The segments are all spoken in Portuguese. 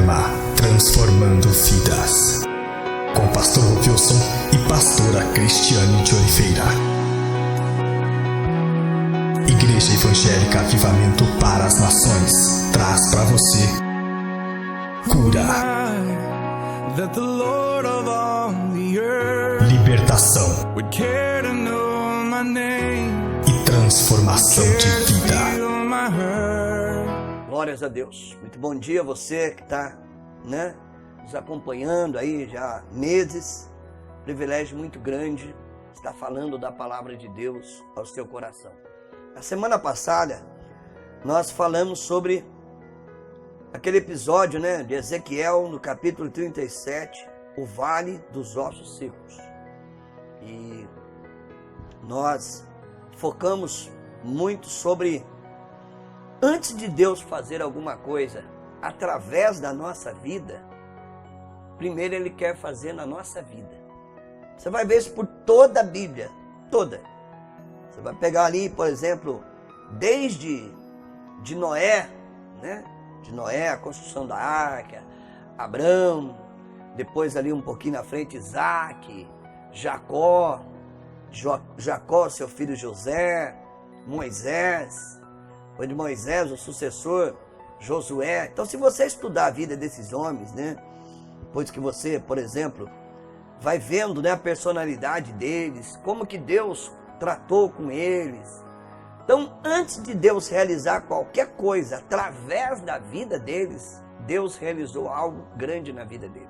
Dharma, transformando vidas. Com o pastor Wilson e pastora Cristiane de Oliveira. Igreja Evangélica Avivamento para as Nações traz para você cura, libertação e transformação de vida. Glórias a Deus. Muito bom dia a você que está, nos acompanhando aí já há meses. Privilégio muito grande estar falando da palavra de Deus ao seu coração. Na semana passada, nós falamos sobre aquele episódio, de Ezequiel, no capítulo 37, o Vale dos Ossos Secos. E nós focamos muito sobre, antes de Deus fazer alguma coisa através da nossa vida, primeiro Ele quer fazer na nossa vida. Você vai ver isso por toda a Bíblia, toda. Você vai pegar ali, por exemplo, desde de Noé, de Noé, a construção da arca, Abraão, depois ali um pouquinho na frente, Isaac, Jacó, seu filho José, Moisés, foi de Moisés o sucessor, Josué. Então, se você estudar a vida desses homens, depois que você, por exemplo, vai vendo a personalidade deles, como que Deus tratou com eles. Então, antes de Deus realizar qualquer coisa através da vida deles, Deus realizou algo grande na vida deles.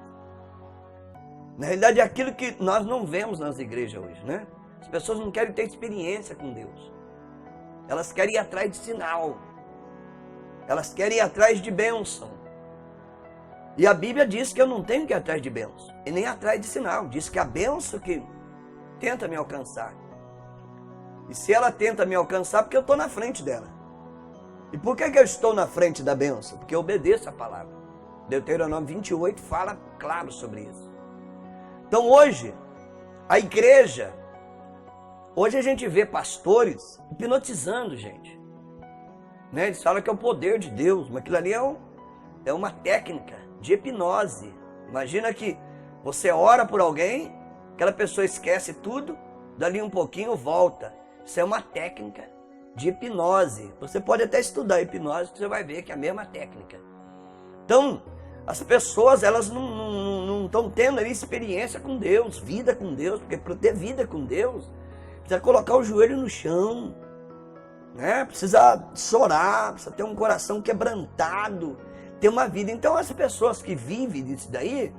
Na realidade, é aquilo que nós não vemos nas igrejas hoje, As pessoas não querem ter experiência com Deus. Elas querem ir atrás de sinal. Elas querem ir atrás de bênção. E a Bíblia diz que eu não tenho que ir atrás de bênção, e nem atrás de sinal. Diz que a bênção que tenta me alcançar. E se ela tenta me alcançar, porque eu estou na frente dela. E por que eu estou na frente da bênção? Porque eu obedeço a palavra. Deuteronômio 28 fala claro sobre isso. Então hoje, a igreja, hoje a gente vê pastores hipnotizando gente. Eles falam que é o poder de Deus, mas aquilo ali é uma técnica de hipnose. Imagina que você ora por alguém, aquela pessoa esquece tudo, dali um pouquinho volta. Isso é uma técnica de hipnose. Você pode até estudar hipnose, que você vai ver que é a mesma técnica. Então, as pessoas, elas não estão tendo ali experiência com Deus, vida com Deus, porque para ter vida com Deus, precisa colocar o joelho no chão, precisa chorar, precisa ter um coração quebrantado, ter uma vida. Então, as pessoas que vivem disso daí,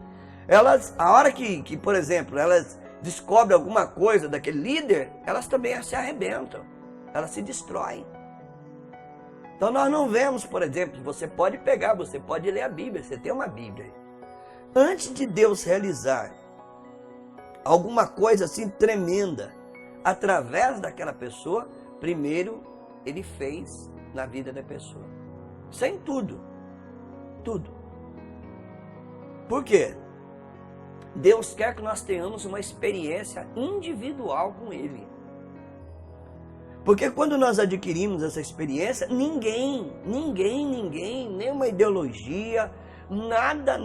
elas, a hora que, por exemplo, elas descobrem alguma coisa daquele líder, elas também se arrebentam, elas se destroem. Então nós não vemos, por exemplo, você pode pegar, você pode ler a Bíblia, você tem uma Bíblia. Antes de Deus realizar alguma coisa assim tremenda, através daquela pessoa, primeiro Ele fez na vida da pessoa. Isso é em tudo, tudo. Por quê? Deus quer que nós tenhamos uma experiência individual com Ele. Porque quando nós adquirimos essa experiência, ninguém, nenhuma ideologia, nada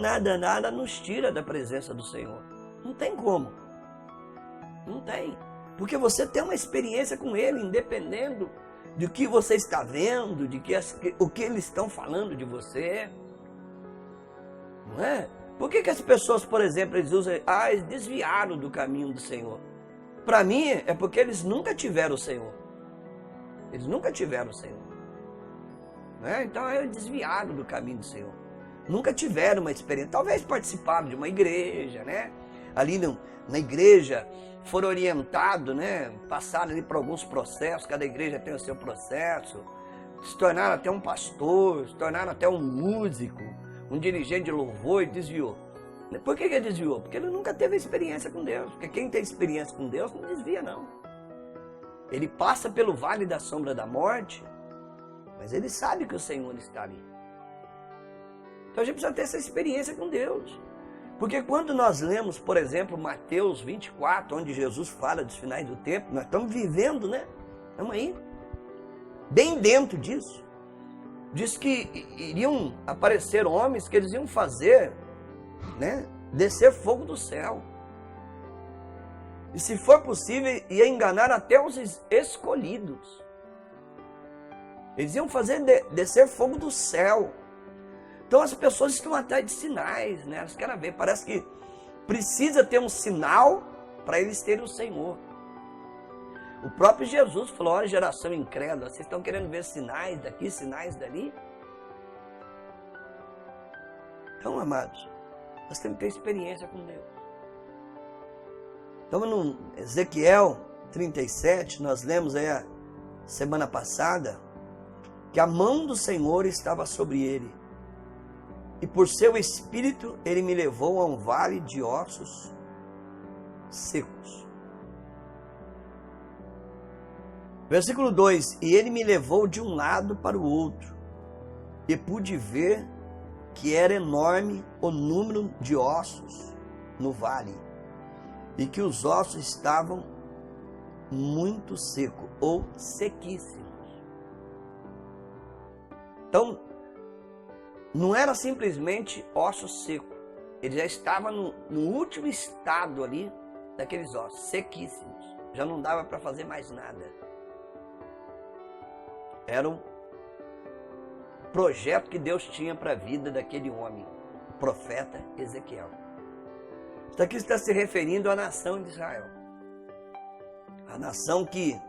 nos tira da presença do Senhor. Não tem como. Não tem. Porque você tem uma experiência com Ele, independendo do que você está vendo, o que eles estão falando de você. Não é? Por que as pessoas, por exemplo, eles desviaram do caminho do Senhor? Para mim, é porque eles nunca tiveram o Senhor. Eles nunca tiveram o Senhor. Então, eles desviaram do caminho do Senhor. Nunca tiveram uma experiência. Talvez participaram de uma igreja, Ali na igreja foram orientados, passaram ali por alguns processos. Cada igreja tem o seu processo. Se tornaram até um pastor, se tornaram até um músico, um dirigente de louvor, e desviou. Por que ele desviou? Porque ele nunca teve experiência com Deus. Porque quem tem experiência com Deus não desvia, não. Ele passa pelo vale da sombra da morte, mas ele sabe que o Senhor está ali. Então a gente precisa ter essa experiência com Deus. Porque quando nós lemos, por exemplo, Mateus 24, onde Jesus fala dos finais do tempo, nós estamos vivendo, Estamos aí, bem dentro disso. diz que iriam aparecer homens que eles iam fazer, né, descer fogo do céu. E se for possível, ia enganar até os escolhidos. Eles iam fazer descer fogo do céu. Então as pessoas estão atrás de sinais, né? Elas querem ver, parece que precisa ter um sinal para eles terem o Senhor. O próprio Jesus falou: olha, geração incrédula, vocês estão querendo ver sinais daqui, sinais dali? Então, amados, nós temos que ter experiência com Deus. Então, no Ezequiel 37, nós lemos aí a semana passada, que a mão do Senhor estava sobre ele, e por seu espírito ele me levou a um vale de ossos secos. Versículo 2: e ele me levou de um lado para o outro, e pude ver que era enorme o número de ossos no vale, e que os ossos estavam muito secos, ou sequíssimos. Então, não era simplesmente osso seco, ele já estava no último estado ali, daqueles ossos, sequíssimos, já não dava para fazer mais nada. Era um projeto que Deus tinha para a vida daquele homem, o profeta Ezequiel. Isso aqui está se referindo à nação de Israel. A nação que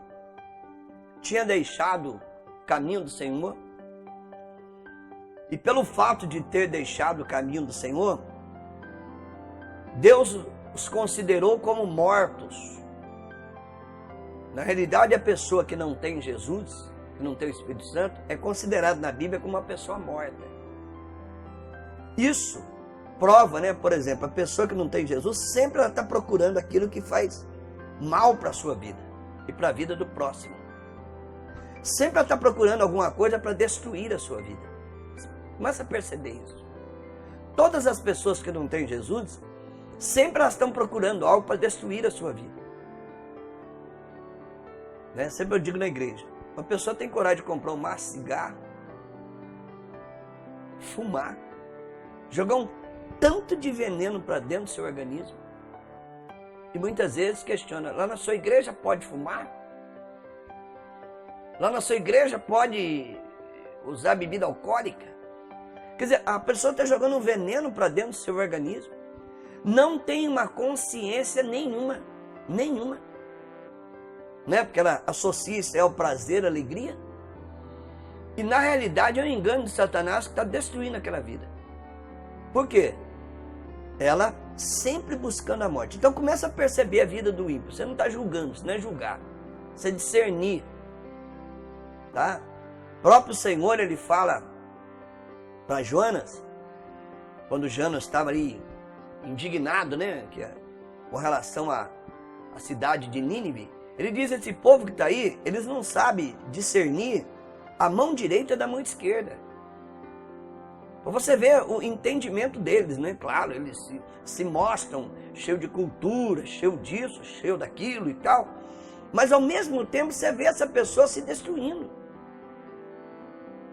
tinha deixado o caminho do Senhor. E pelo fato de ter deixado o caminho do Senhor, Deus os considerou como mortos. Na realidade, a pessoa que não tem Jesus, que não tem o Espírito Santo, é considerado na Bíblia como uma pessoa morta. Isso prova, né? Por exemplo, a pessoa que não tem Jesus, sempre ela está procurando aquilo que faz mal para a sua vida e para a vida do próximo. Sempre ela está procurando alguma coisa para destruir a sua vida. Começa a perceber isso. Todas as pessoas que não têm Jesus, sempre elas estão procurando algo para destruir a sua vida. Né? Sempre eu digo na igreja, uma pessoa tem coragem de comprar um maço de cigarro, fumar, jogar um tanto de veneno para dentro do seu organismo, e muitas vezes questiona: lá na sua igreja pode fumar? Lá na sua igreja pode usar bebida alcoólica? Quer dizer, a pessoa está jogando um veneno para dentro do seu organismo, não tem uma consciência nenhuma, né? Porque ela associa isso ao prazer, à alegria, e na realidade é um engano de Satanás que está destruindo aquela vida. Por quê? Ela sempre buscando a morte. Então começa a perceber a vida do ímpio. Você não está julgando, você não é julgar, você discernir, tá? O próprio Senhor, ele fala para Jonas, quando Jonas estava ali indignado, né, com relação à cidade de Nínive, ele diz: esse povo que está aí, eles não sabem discernir a mão direita da mão esquerda. Para você ver o entendimento deles, né? Claro, eles se mostram cheio de cultura, cheio disso, cheio daquilo e tal, mas ao mesmo tempo você vê essa pessoa se destruindo,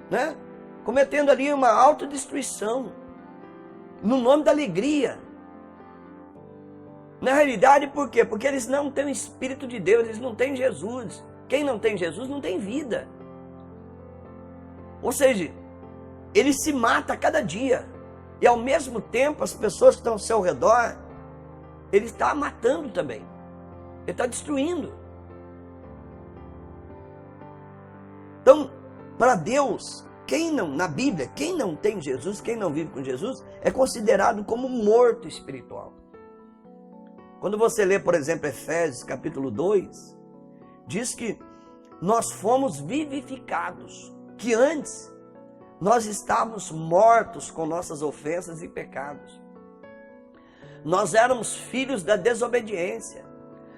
né? Cometendo ali uma autodestruição, no nome da alegria. Na realidade, por quê? Porque eles não têm o Espírito de Deus, eles não têm Jesus. Quem não tem Jesus não tem vida. Ou seja, ele se mata a cada dia. E ao mesmo tempo, as pessoas que estão ao seu redor, ele está matando também. Ele está destruindo. Então, para Deus, na Bíblia, quem não tem Jesus, quem não vive com Jesus, é considerado como morto espiritual. Quando você lê, por exemplo, Efésios capítulo 2, diz que nós fomos vivificados, que antes nós estávamos mortos com nossas ofensas e pecados. Nós éramos filhos da desobediência.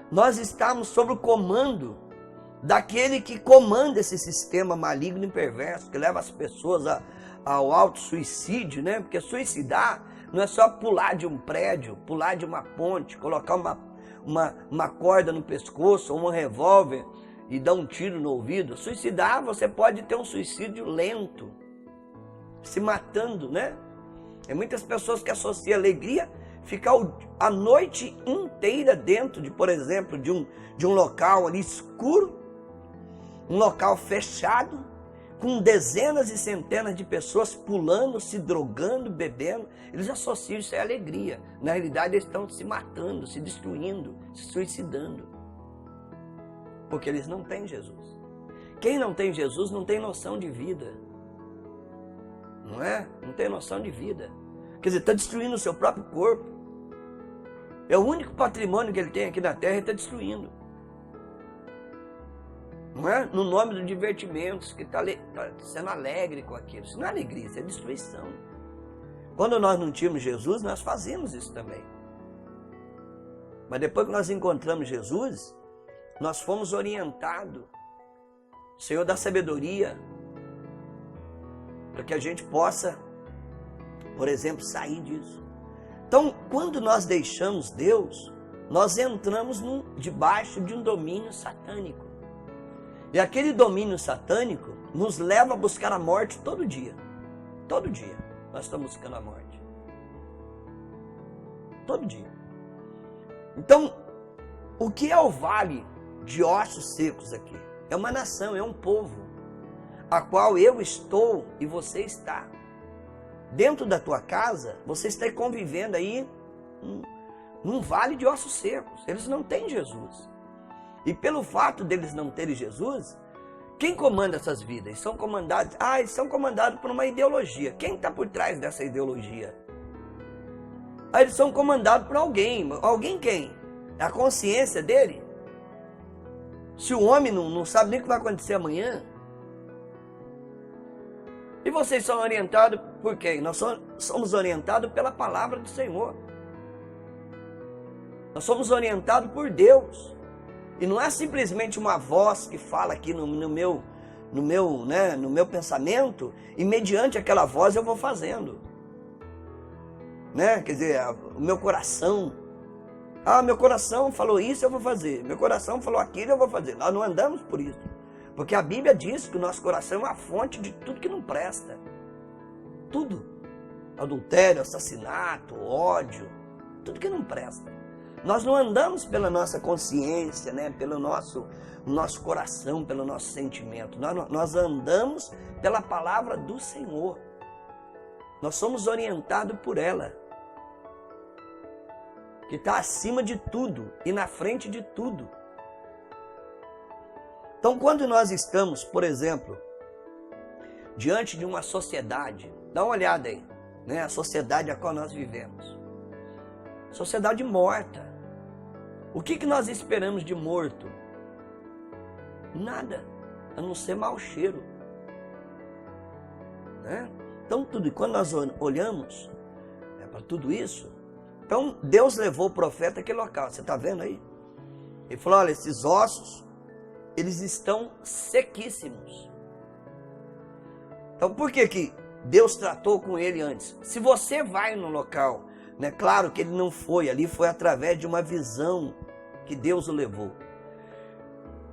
Nós estávamos sob o comando daquele que comanda esse sistema maligno e perverso, que leva as pessoas ao auto-suicídio, né? Porque suicidar não é só pular de um prédio, pular de uma ponte, colocar uma corda no pescoço ou um revólver e dar um tiro no ouvido. Suicidar, você pode ter um suicídio lento, se matando, né? Tem muitas pessoas que associam alegria ficar a noite inteira dentro de, por exemplo, de um local ali escuro, um local fechado, com dezenas e centenas de pessoas pulando, se drogando, bebendo. Eles associam isso à alegria. Na realidade, eles estão se matando, se destruindo, se suicidando. Porque eles não têm Jesus. Quem não tem Jesus não tem noção de vida. Não é? Não tem noção de vida. Quer dizer, está destruindo o seu próprio corpo. É o único patrimônio que ele tem aqui na terra, ele está destruindo. Não é? No nome do divertimento, que está sendo alegre com aquilo. Isso não é alegria, isso é destruição. Quando nós não tínhamos Jesus, nós fazíamos isso também. Mas depois que nós encontramos Jesus, nós fomos orientados. O Senhor dá sabedoria para que a gente possa, por exemplo, sair disso. Então, quando nós deixamos Deus, nós entramos debaixo de um domínio satânico. E aquele domínio satânico nos leva a buscar a morte todo dia. Todo dia nós estamos buscando a morte. Todo dia. Então, o que é o vale de ossos secos aqui? É uma nação, é um povo, a qual eu estou e você está. Dentro da tua casa, você está convivendo aí num vale de ossos secos. Eles não têm Jesus. E pelo fato deles não terem Jesus, quem comanda essas vidas? Eles são comandados por uma ideologia. Quem está por trás dessa ideologia? Eles são comandados por alguém. Alguém quem? É a consciência dele? Se o homem não sabe nem o que vai acontecer amanhã. E vocês são orientados por quem? Nós somos orientados pela palavra do Senhor. Nós somos orientados por Deus. E não é simplesmente uma voz que fala aqui no meu pensamento, e mediante aquela voz eu vou fazendo. Né? Quer dizer, o meu coração. Meu coração falou isso, eu vou fazer. Meu coração falou aquilo, eu vou fazer. Nós não andamos por isso. Porque a Bíblia diz que o nosso coração é a fonte de tudo que não presta. Tudo. Adultério, assassinato, ódio, tudo que não presta. Nós não andamos pela nossa consciência, né? Pelo nosso coração, pelo nosso sentimento. Nós andamos pela palavra do Senhor. Nós somos orientados por ela, que está acima de tudo e na frente de tudo. Então, quando nós estamos, por exemplo, diante de uma sociedade, dá uma olhada aí, né? A sociedade a qual nós vivemos. Sociedade morta. O que nós esperamos de morto? Nada, a não ser mau cheiro. Né? Então, tudo, e quando nós olhamos para tudo isso, então Deus levou o profeta àquele local, você está vendo aí? Ele falou, olha, esses ossos, eles estão sequíssimos. Então, por que Deus tratou com ele antes? Se você vai no local, né, claro que ele não foi ali, foi através de uma visão que Deus o levou.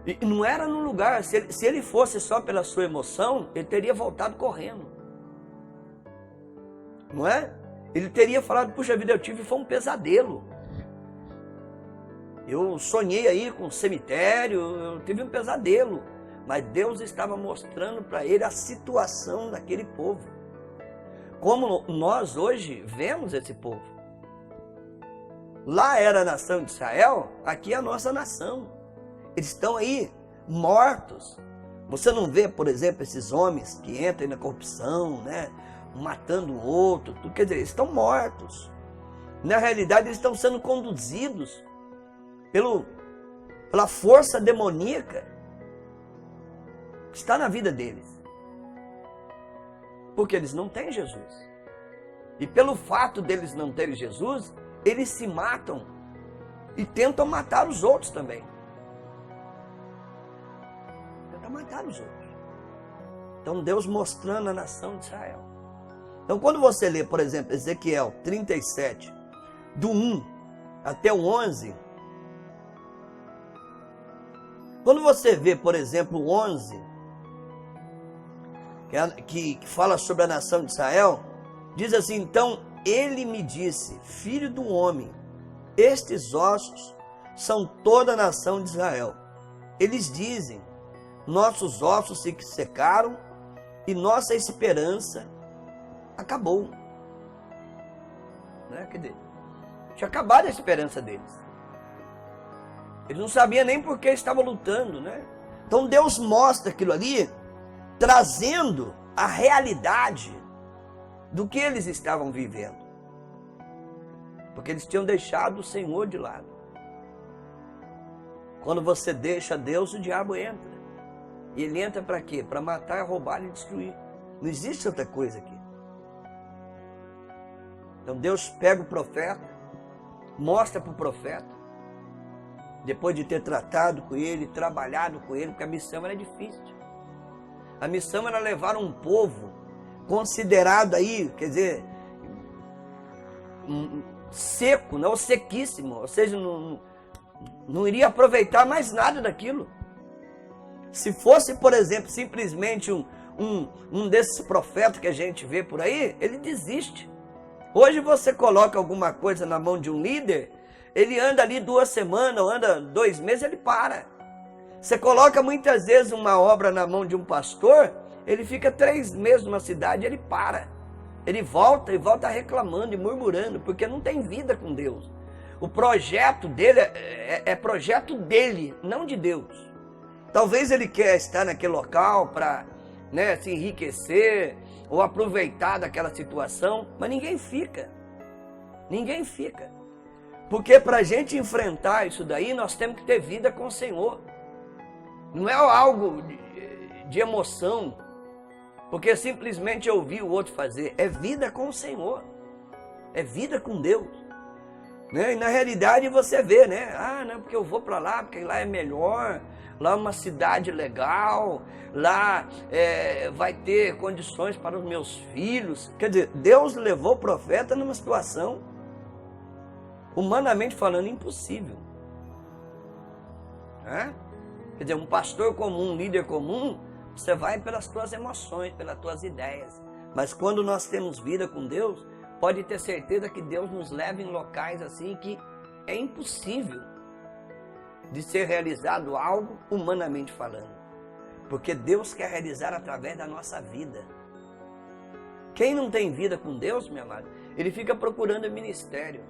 E não era no lugar, se ele fosse só pela sua emoção, ele teria voltado correndo. Não é? Ele teria falado, puxa vida, foi um pesadelo. Eu sonhei aí com um cemitério, eu tive um pesadelo. Mas Deus estava mostrando para ele a situação daquele povo. Como nós hoje vemos esse povo. Lá era a nação de Israel, aqui é a nossa nação. Eles estão aí mortos. Você não vê, por exemplo, esses homens que entram na corrupção, né? Matando o outro, tudo, quer dizer, eles estão mortos. Na realidade, eles estão sendo conduzidos pela força demoníaca que está na vida deles. Porque eles não têm Jesus. E pelo fato deles não terem Jesus, eles se matam e tentam matar os outros também. Tentam matar os outros. Então Deus mostrando a nação de Israel. Então quando você lê, por exemplo, Ezequiel 37, do 1 até o 11, quando você vê, por exemplo, o 11, que fala sobre a nação de Israel, diz assim: então ele me disse, filho do homem, estes ossos são toda a nação de Israel. Eles dizem, nossos ossos se secaram e nossa esperança acabou. Né? Quer dizer, tinha acabado a esperança deles. Eles não sabiam nem por que estavam lutando, né? Então Deus mostra aquilo ali, trazendo a realidade do que eles estavam vivendo. Porque eles tinham deixado o Senhor de lado. Quando você deixa Deus, o diabo entra. E ele entra para quê? Para matar, roubar e destruir. Não existe outra coisa aqui. Então Deus pega o profeta, mostra para o profeta, depois de ter tratado com ele, trabalhado com ele, porque a missão era difícil. A missão era levar um povo considerado aí, quer dizer, seco, não sequíssimo, ou seja, não iria aproveitar mais nada daquilo. Se fosse, por exemplo, simplesmente um desses profetas que a gente vê por aí, ele desiste. Hoje você coloca alguma coisa na mão de um líder, ele anda ali 2 semanas, ou anda 2 meses, ele para. Você coloca muitas vezes uma obra na mão de um pastor, ele fica 3 meses numa cidade, ele para. Ele volta e volta reclamando e murmurando, porque não tem vida com Deus. O projeto dele é projeto dele, não de Deus. Talvez ele quer estar naquele local para, né, se enriquecer ou aproveitar daquela situação, mas ninguém fica. Ninguém fica. Porque para a gente enfrentar isso daí, nós temos que ter vida com o Senhor. Não é algo de emoção, porque simplesmente eu vi o outro fazer. É vida com o Senhor. É vida com Deus. Né? E na realidade você vê, né? Ah, não, porque eu vou para lá, porque lá é melhor. Lá é uma cidade legal. Lá vai ter condições para os meus filhos. Quer dizer, Deus levou o profeta numa situação, humanamente falando, impossível. Quer dizer, um pastor comum, um líder comum, você vai pelas tuas emoções, pelas tuas ideias. Mas quando nós temos vida com Deus, pode ter certeza que Deus nos leva em locais assim que é impossível de ser realizado algo humanamente falando. Porque Deus quer realizar através da nossa vida. Quem não tem vida com Deus, meu amado, ele fica procurando ministério,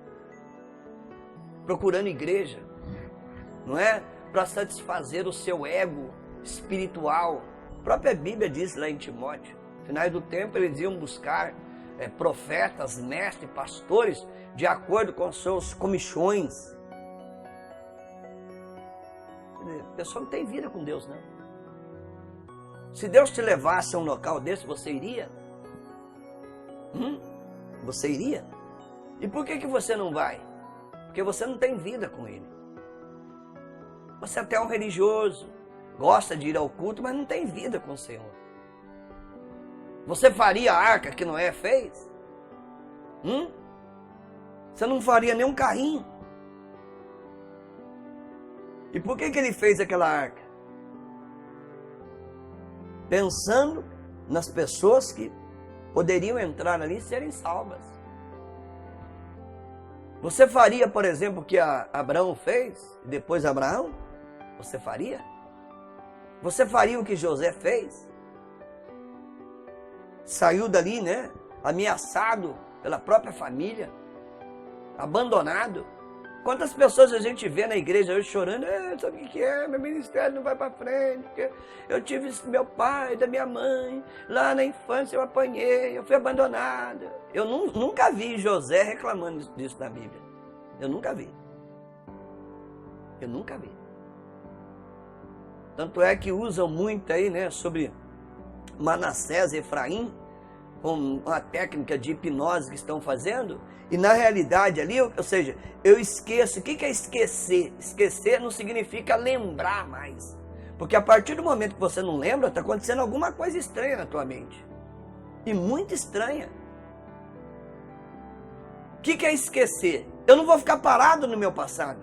procurando igreja, não é? Para satisfazer o seu ego espiritual. A própria Bíblia diz lá em Timóteo, no final do tempo eles iam buscar profetas, mestres, pastores, de acordo com os seus comichões. A pessoa não tem vida com Deus, não. Se Deus te levasse a um local desse, você iria? Você iria? E por que você não vai? Porque você não tem vida com Ele. Você até é um religioso, gosta de ir ao culto, mas não tem vida com o Senhor. Você faria a arca que Noé fez? Você não faria nem um carrinho. E por que ele fez aquela arca? Pensando nas pessoas que poderiam entrar ali e serem salvas. Você faria, por exemplo, o que Abraão fez, e depois Abraão? Você faria? Você faria o que José fez? Saiu dali, né? Ameaçado pela própria família, abandonado. Quantas pessoas a gente vê na igreja hoje chorando? Sabe o que é? Meu ministério não vai para frente, porque eu tive meu pai, da minha mãe, lá na infância eu apanhei, eu fui abandonado. Eu nunca vi José reclamando disso na Bíblia. Eu nunca vi. Eu nunca vi. Tanto é que usam muito aí, né, sobre Manassés e Efraim, com uma técnica de hipnose que estão fazendo, e na realidade ali, ou seja, eu esqueço. O que é esquecer? Esquecer não significa lembrar mais. Porque a partir do momento que você não lembra, está acontecendo alguma coisa estranha na tua mente. E muito estranha. O que é esquecer? Eu não vou ficar parado no meu passado.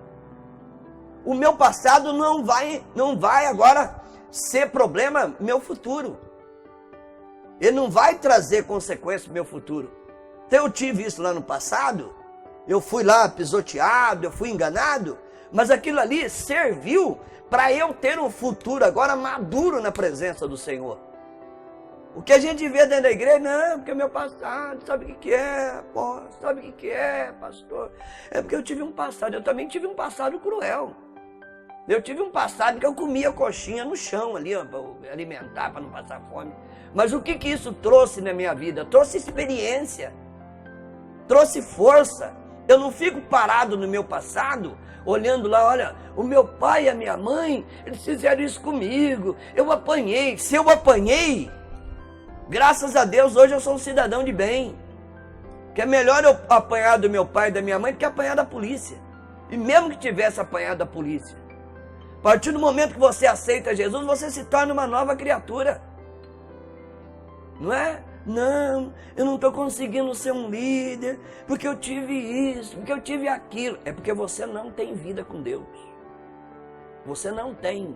O meu passado não vai agora ser problema meu futuro. Ele não vai trazer consequência no meu futuro. Então eu tive isso lá no passado, eu fui lá pisoteado, eu fui enganado, mas aquilo ali serviu para eu ter um futuro agora maduro na presença do Senhor. O que a gente vê dentro da igreja, não, porque o meu passado, sabe o que é, apóstolo, sabe o que é, pastor? É porque eu tive um passado, eu também tive um passado cruel. Eu tive um passado que eu comia coxinha no chão ali, para alimentar, para não passar fome. Mas o que isso trouxe na minha vida? Trouxe experiência, trouxe força. Eu não fico parado no meu passado, olhando lá, olha, o meu pai e a minha mãe, eles fizeram isso comigo, eu apanhei. Se eu apanhei, graças a Deus, hoje eu sou um cidadão de bem. Que é melhor eu apanhar do meu pai e da minha mãe do que apanhar da polícia. E mesmo que tivesse apanhado da polícia, a partir do momento que você aceita Jesus, você se torna uma nova criatura. Não é? Não, eu não estou conseguindo ser um líder, porque eu tive isso, porque eu tive aquilo. É porque você não tem vida com Deus. Você não tem.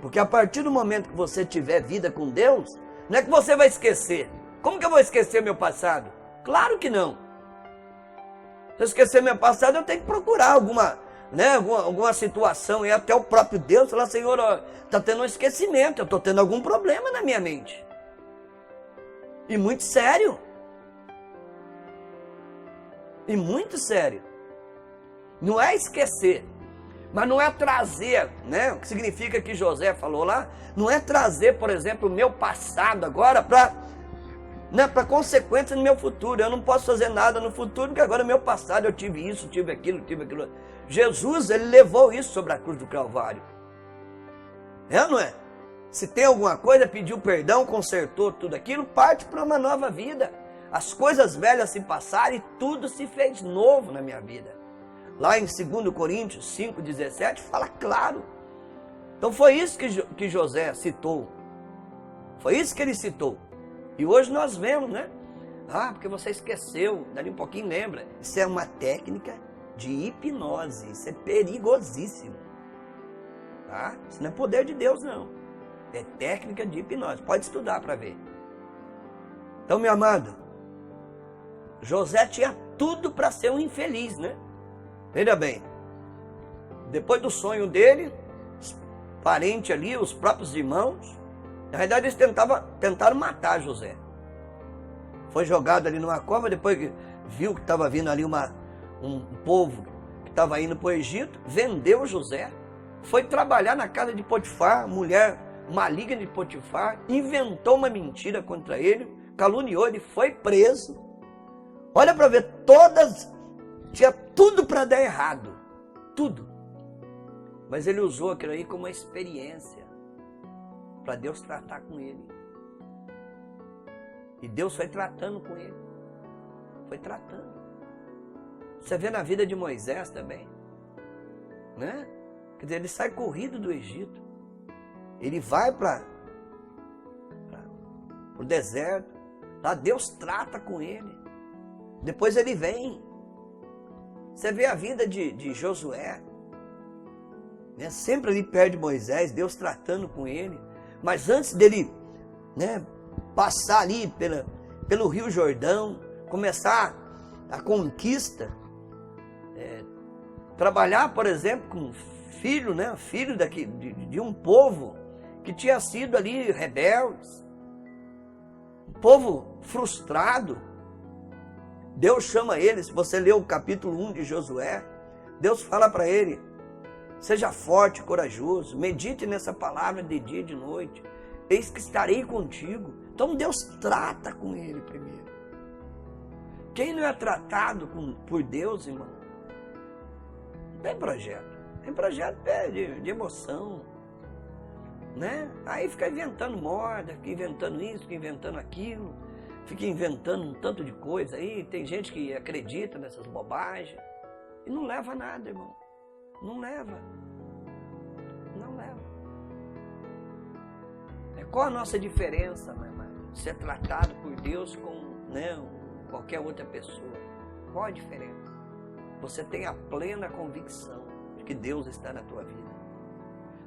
Porque a partir do momento que você tiver vida com Deus, não é que você vai esquecer. Como que eu vou esquecer meu passado? Claro que não. Se eu esquecer meu passado, eu tenho que procurar alguma situação, e até o próprio Deus falar, Senhor, está tendo um esquecimento, eu estou tendo algum problema na minha mente. E muito sério. E muito sério. Não é esquecer, mas não é trazer, né? O que significa que José falou lá, não é trazer, por exemplo, o meu passado agora para consequência no meu futuro. Eu não posso fazer nada no futuro, porque agora no meu passado eu tive isso, tive aquilo. Jesus, ele levou isso sobre a cruz do Calvário. É ou não é? Se tem alguma coisa, pediu perdão, consertou tudo aquilo, parte para uma nova vida. As coisas velhas se passaram e tudo se fez novo na minha vida. Lá em 2 Coríntios 5,17 fala claro. Então foi isso que José citou. Foi isso que ele citou. E hoje nós vemos, né? Ah, porque você esqueceu, dali um pouquinho lembra. Isso é uma técnica de hipnose, isso é perigosíssimo. Tá? Isso não é poder de Deus, não. É técnica de hipnose, pode estudar para ver. Então, meu amado, José tinha tudo para ser um infeliz, né? Veja bem, depois do sonho dele, os parentes ali, os próprios irmãos, na verdade eles tentaram matar José. Foi jogado ali numa cova, depois que viu que estava vindo ali um povo que estava indo para o Egito, vendeu José, foi trabalhar na casa de Potifar, mulher maligna de Potifar, inventou uma mentira contra ele, caluniou, ele foi preso. Olha para ver, tinha tudo para dar errado, tudo. Mas ele usou aquilo aí como uma experiência para Deus tratar com ele. E Deus foi tratando com ele, foi tratando. Você vê na vida de Moisés também, né? Quer dizer, ele sai corrido do Egito. Ele vai para o deserto. Lá Deus trata com ele. Depois ele vem. Você vê a vida de Josué. Né? Sempre ali perto de Moisés, Deus tratando com ele. Mas antes dele, né, passar ali pelo Rio Jordão, começar a conquista, trabalhar, por exemplo, com filho, né, filho de um povo que tinha sido ali rebeldes, um povo frustrado. Deus chama ele, se você ler o capítulo 1 de Josué, Deus fala para ele, seja forte e corajoso, medite nessa palavra de dia e de noite, eis que estarei contigo. Então Deus trata com ele primeiro. Quem não é tratado por Deus, irmão, não tem projeto. Tem projeto de emoção, né? Aí fica inventando moda, fica inventando isso, fica inventando aquilo, fica inventando um tanto de coisa aí. Tem gente que acredita nessas bobagens e não leva a nada, irmão. Não leva. Não leva. Qual a nossa diferença, meu irmão? Ser tratado por Deus como, né, qualquer outra pessoa. Qual a diferença? Você tem a plena convicção de que Deus está na tua vida.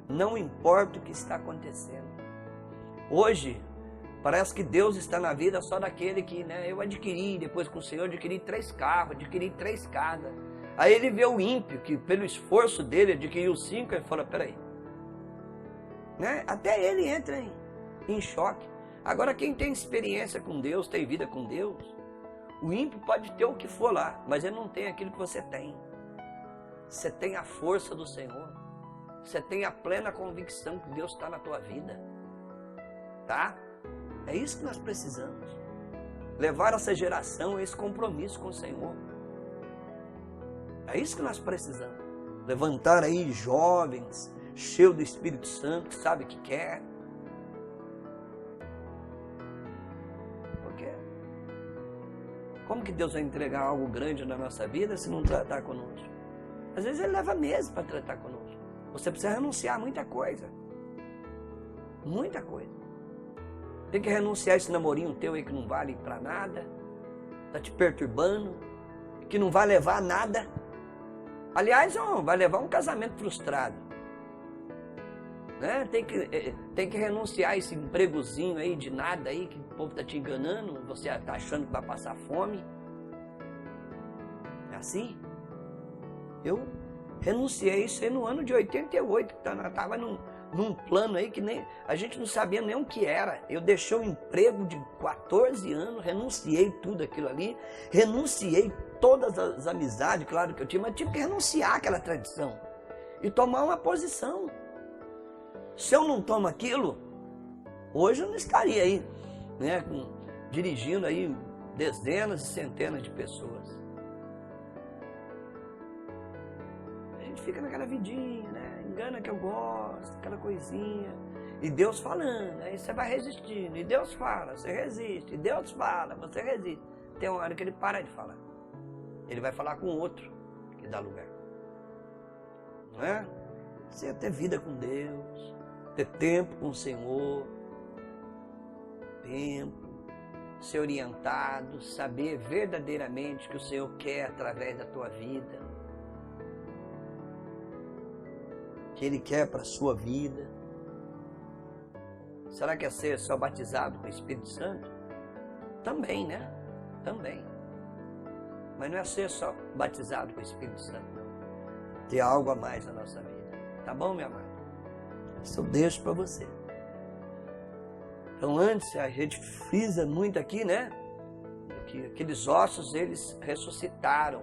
Não importa o que está acontecendo. Hoje, Parece que Deus está na vida só daquele que, né, eu adquiri, depois com o Senhor, adquiri 3 carros, adquiri 3 casas. Aí ele vê o ímpio, que pelo esforço dele adquiriu 5, ele fala, peraí. Né? Até ele entra em choque. Agora quem tem experiência com Deus, tem vida com Deus, o ímpio pode ter o que for lá, mas ele não tem aquilo que você tem. Você tem a força do Senhor. Você tem a plena convicção que Deus está na tua vida. Tá? É isso que nós precisamos. Levar essa geração a esse compromisso com o Senhor. É isso que nós precisamos. Levantar aí jovens, cheios do Espírito Santo, que sabe o que quer. Porque como que Deus vai entregar algo grande na nossa vida se não tratar conosco? Às vezes Ele leva meses para tratar conosco. Você precisa renunciar a muita coisa. Muita coisa. Tem que renunciar a esse namorinho teu aí que não vale pra nada, tá te perturbando, que não vai levar a nada. Aliás, vai levar um casamento frustrado. Né? Tem que renunciar a esse empregozinho aí de nada aí, que o povo tá te enganando, você tá achando que vai passar fome. É assim? Eu renunciei a isso aí no ano de 88, que estava num plano aí que nem a gente não sabia nem o que era. Eu deixei um emprego de 14 anos, renunciei tudo aquilo ali, renunciei todas as amizades, claro que eu tinha, mas tive que renunciar àquela tradição e tomar uma posição. Se eu não tomo aquilo, hoje eu não estaria aí, né, dirigindo aí dezenas e centenas de pessoas. A gente fica naquela vidinha, né? Engana que eu gosto, aquela coisinha. E Deus falando, aí você vai resistindo. E Deus fala, você resiste. E Deus fala, você resiste. Tem uma hora que ele para de falar. Ele vai falar com outro que dá lugar. Não é? Você ter vida com Deus, ter tempo com o Senhor, tempo, ser orientado, saber verdadeiramente o que o Senhor quer através da tua vida. Que Ele quer para a sua vida. Será que é ser só batizado com o Espírito Santo? Também, né? Também. Mas não é ser só batizado com o Espírito Santo, não. Ter algo a mais na nossa vida. Tá bom, minha amada? Isso eu deixo para você. Então antes a gente frisa muito aqui, né? Que aqueles ossos, eles ressuscitaram.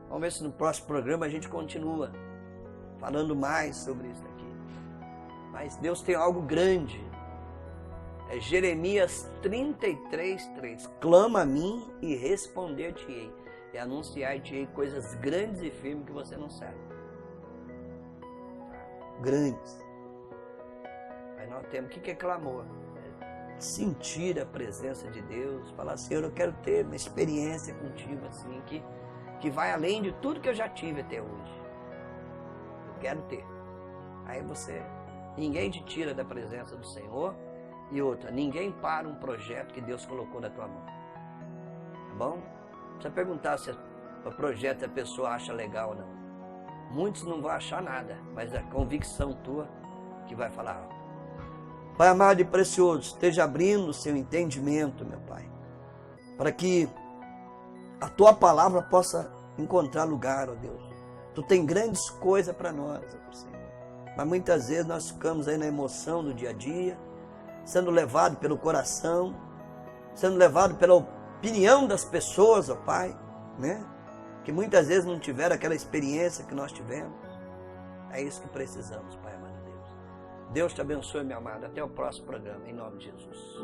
Vamos ver se no próximo programa a gente continua falando mais sobre isso aqui. Mas Deus tem algo grande. É Jeremias 33:3. Clama a mim e responder-te-ei. E anunciar-te-ei coisas grandes e firmes que você não sabe. Grandes. Aí nós temos, o que é clamor? É sentir a presença de Deus. Falar, Senhor, eu quero ter uma experiência contigo assim, que vai além de tudo que eu já tive até hoje. Quero ter. Aí ninguém te tira da presença do Senhor. E outra, ninguém para um projeto que Deus colocou na tua mão. Tá bom? Não precisa perguntar se o projeto a pessoa acha legal ou não. Muitos não vão achar nada, mas a convicção tua que vai falar algo. Pai amado e precioso, esteja abrindo o seu entendimento, meu Pai, para que a tua palavra possa encontrar lugar, ó Deus. Tu tem grandes coisas para nós, Senhor. Mas muitas vezes nós ficamos aí na emoção do dia a dia, sendo levado pelo coração, sendo levado pela opinião das pessoas, ó Pai, né? Que muitas vezes não tiveram aquela experiência que nós tivemos. É isso que precisamos, Pai amado Deus. Deus te abençoe, meu amado. Até o próximo programa, em nome de Jesus.